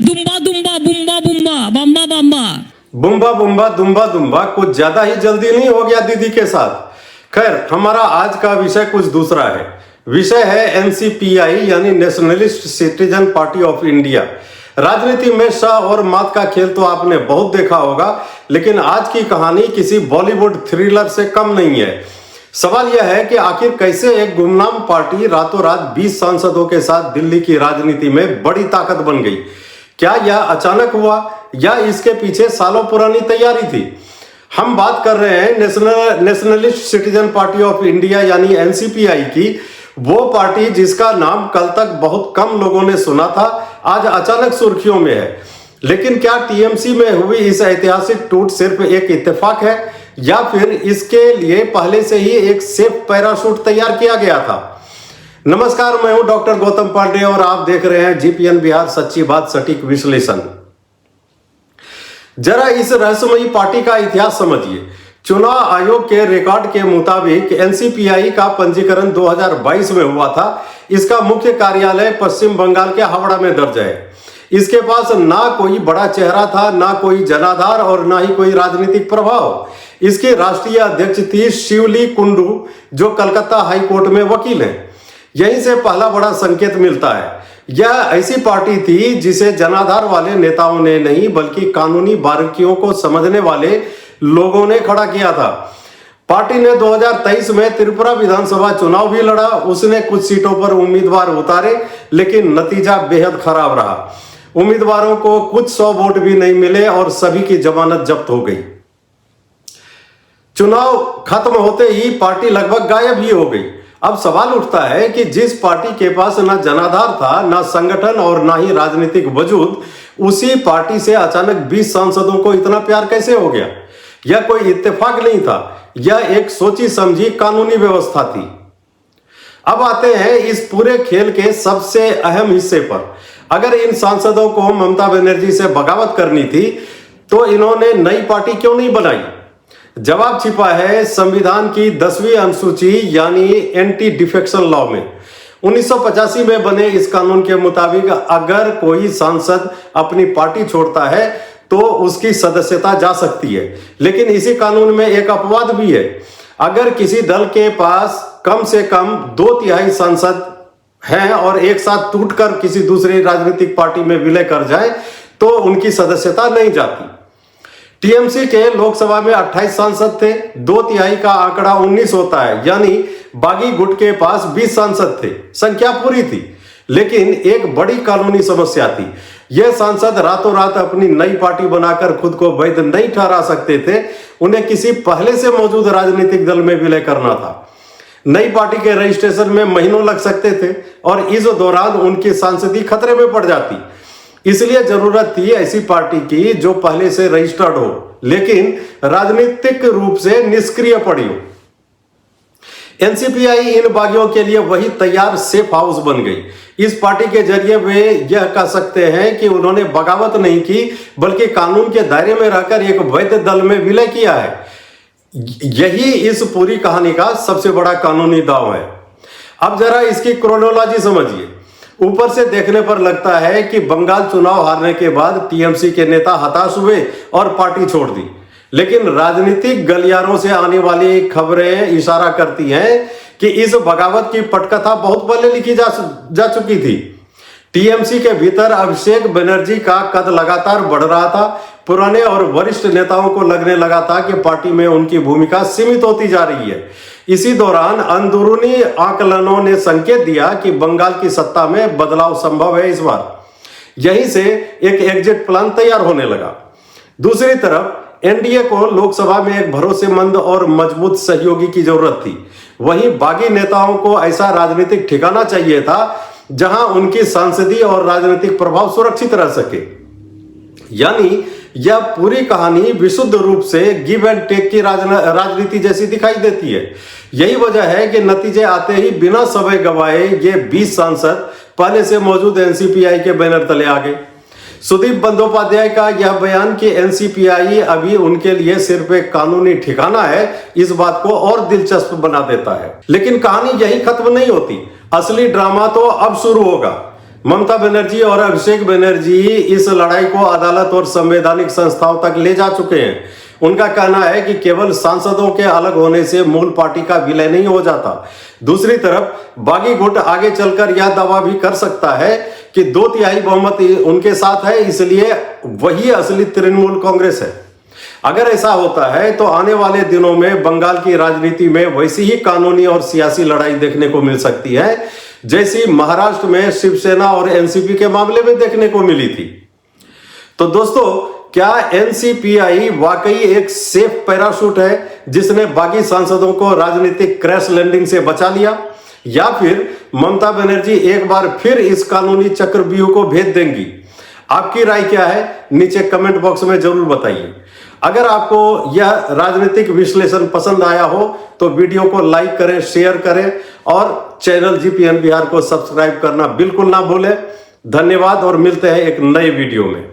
दुम्बा दुम्बा बुम्बा बुम्बा बम्बा बम्बा। बुम्बा बुम्बा दुम्बा दुम्बा कुछ ज्यादा ही जल्दी नहीं हो गया दीदी के साथ। खैर, हमारा आज का विषय कुछ दूसरा है। विषय है एनसीपीआई यानी nationalist citizen party of India. राजनीति में शाह और मात का खेल तो आपने बहुत देखा होगा, लेकिन आज की कहानी किसी बॉलीवुड थ्रिलर से कम नहीं है। सवाल यह है कि आखिर कैसे एक गुमनाम पार्टी रातों रात 20 सांसदों के साथ दिल्ली की राजनीति में बड़ी ताकत बन गई। क्या यह अचानक हुआ या इसके पीछे सालों पुरानी तैयारी थी? हम बात कर रहे हैं nationalist citizen party of India यानी एनसीपीआई की। वो पार्टी जिसका नाम कल तक बहुत कम लोगों ने सुना था, आज अचानक सुर्खियों में है। लेकिन क्या टीएमसी में हुई इस ऐतिहासिक टूट सिर्फ एक इत्तेफाक है या फिर इसके लिए पहले से ही एक सेफ पैराशूट तैयार किया गया था? नमस्कार, मैं हूं डॉक्टर गौतम पांडे और आप देख रहे हैं जीपीएन बिहार, सच्ची बात सटीक विश्लेषण। जरा इस रहस्यमयी पार्टी का इतिहास समझिए। चुनाव आयोग के रिकॉर्ड के मुताबिक एनसीपीआई का पंजीकरण 2022 में हुआ था। इसका मुख्य कार्यालय पश्चिम बंगाल के हावड़ा में दर्ज है। इसके पास ना कोई बड़ा चेहरा था, ना कोई जनाधार और ना ही कोई राजनीतिक प्रभाव। इसके राष्ट्रीय अध्यक्ष थी शिवली कुंडू, जो कलकत्ता हाई कोर्ट में वकील हैं। यहीं से पहला बड़ा संकेत मिलता है। यह ऐसी पार्टी थी जिसे जनाधार वाले नेताओं ने नहीं, बल्कि कानूनी बारीकियों को समझने वाले लोगों ने खड़ा किया था। पार्टी ने 2023 में त्रिपुरा विधानसभा चुनाव भी लड़ा। उसने कुछ सीटों पर उम्मीदवार उतारे, लेकिन नतीजा बेहद खराब रहा। उम्मीदवारों को कुछ 100 वोट भी नहीं मिले और सभी की जमानत जब्त हो गई। चुनाव खत्म होते ही पार्टी लगभग गायब ही हो गई। अब सवाल उठता है कि जिस पार्टी के पास ना जनाधार था, ना संगठन और ना ही राजनीतिक वजूद, उसी पार्टी से अचानक 20 सांसदों को इतना प्यार कैसे हो गया? यह कोई इत्तेफाक नहीं था, यह एक सोची समझी कानूनी व्यवस्था थी। अब आते हैं इस पूरे खेल के सबसे अहम हिस्से पर। अगर इन सांसदों को ममता बनर्जी से बगावत करनी थी, तो इन्होंने नई पार्टी क्यों नहीं बनाई? जवाब छिपा है संविधान की 10वीं अनुसूची यानी एंटी डिफेक्शन लॉ में। 1985 में बने इस कानून के मुताबिक अगर कोई सांसद अपनी पार्टी छोड़ता है तो उसकी सदस्यता जा सकती है। लेकिन इसी कानून में एक अपवाद भी है। अगर किसी दल के पास कम से कम 2/3 सांसद हैं और एक साथ टूटकर किसी दूसरी राजनीतिक पार्टी में विलय कर जाए तो उनकी सदस्यता नहीं जाती। टीएमसी के लोकसभा में 28 सांसद थे, 2/3 का आंकड़ा 19 होता है, यानी बागी गुट के पास 20 सांसद थे। संख्या पूरी थी, लेकिन एक बड़ी कानूनी समस्या थी। यह सांसद रातों रात अपनी नई पार्टी बनाकर खुद को वैध नहीं ठहरा सकते थे। उन्हें किसी पहले से मौजूद राजनीतिक दल में विलय करना था। नई पार्टी के रजिस्ट्रेशन में महीनों लग सकते थे और इस दौरान उनकी सांसदी खतरे में पड़ जाती। इसलिए जरूरत थी ऐसी पार्टी की जो पहले से रजिस्टर्ड हो, लेकिन राजनीतिक रूप से निष्क्रिय पड़ी हो। एनसीपीआई इन बागियों के लिए वही तैयार सेफ हाउस बन गई। इस पार्टी के जरिए वे यह कह सकते हैं कि उन्होंने बगावत नहीं की, बल्कि कानून के दायरे में रहकर एक वैध दल में विलय किया है। यही इस पूरी कहानी का सबसे बड़ा कानूनी दांव है। अब जरा इसकी क्रोनोलॉजी समझिए। ऊपर से देखने पर लगता है कि बंगाल चुनाव हारने के बाद टीएमसी के नेता हताश हुए और पार्टी छोड़ दी। लेकिन राजनीतिक गलियारों से आने वाली खबरें इशारा करती हैं कि इस बगावत की पटकथा बहुत पहले लिखी जा चुकी थी। टीएमसी के भीतर अभिषेक बनर्जी का कद लगातार बढ़ रहा था। पुराने और वरिष्ठ नेताओं को लगने लगा था कि पार्टी में उनकी भूमिका सीमित होती जा रही है। इसी दौरान अंदरूनी आकलनों ने संकेत दिया कि बंगाल की सत्ता में बदलाव संभव है इस बार। यहीं से एक एग्जिट प्लान तैयार होने लगा। दूसरी तरफ एनडीए को लोकसभा में एक भरोसेमंद और मजबूत सहयोगी की जरूरत थी। वहीं बागी नेताओं को ऐसा राजनीतिक ठिकाना चाहिए था जहां उनकी सांसदीय और राजनीतिक प्रभाव सुरक्षित रह सके। यानी यह पूरी कहानी विशुद्ध रूप से गिव एंड टेक की राजनीति जैसी दिखाई देती है। यही वजह है कि नतीजे आते ही बिना समय गवाए ये 20 सांसद पहले से मौजूद एनसीपीआई के बैनर तले आ गए। सुदीप बंदोपाध्याय का यह बयान कि एनसीपीआई अभी उनके लिए सिर्फ एक कानूनी ठिकाना है, इस बात को और दिलचस्प बना देता है। लेकिन कहानी यही खत्म नहीं होती। असली ड्रामा तो अब शुरू होगा। ममता बनर्जी और अभिषेक बनर्जी इस लड़ाई को अदालत और संवैधानिक संस्थाओं तक ले जा चुके हैं। उनका कहना है कि केवल सांसदों के अलग होने से मूल पार्टी का विलय नहीं हो जाता। दूसरी तरफ बागी गुट आगे चलकर यह दावा भी कर सकता है कि 2/3 बहुमत उनके साथ है, इसलिए वही असली तृणमूल कांग्रेस है। अगर ऐसा होता है तो आने वाले दिनों में बंगाल की राजनीति में वैसी ही कानूनी और सियासी लड़ाई देखने को मिल सकती है जैसी महाराष्ट्र में शिवसेना और एनसीपी के मामले में देखने को मिली थी। तो दोस्तों, क्या एनसीपीआई वाकई एक सेफ पैराशूट है जिसने बागी सांसदों को राजनीतिक क्रैश लैंडिंग से बचा लिया, या फिर ममता बनर्जी एक बार फिर इस कानूनी चक्रव्यूह को भेद देंगी? आपकी राय क्या है नीचे कमेंट बॉक्स में जरूर बताइए। अगर आपको यह राजनीतिक विश्लेषण पसंद आया हो तो वीडियो को लाइक करें, शेयर करें और चैनल जीपीएन बिहार को सब्सक्राइब करना बिल्कुल ना भूलें। धन्यवाद और मिलते हैं एक नए वीडियो में।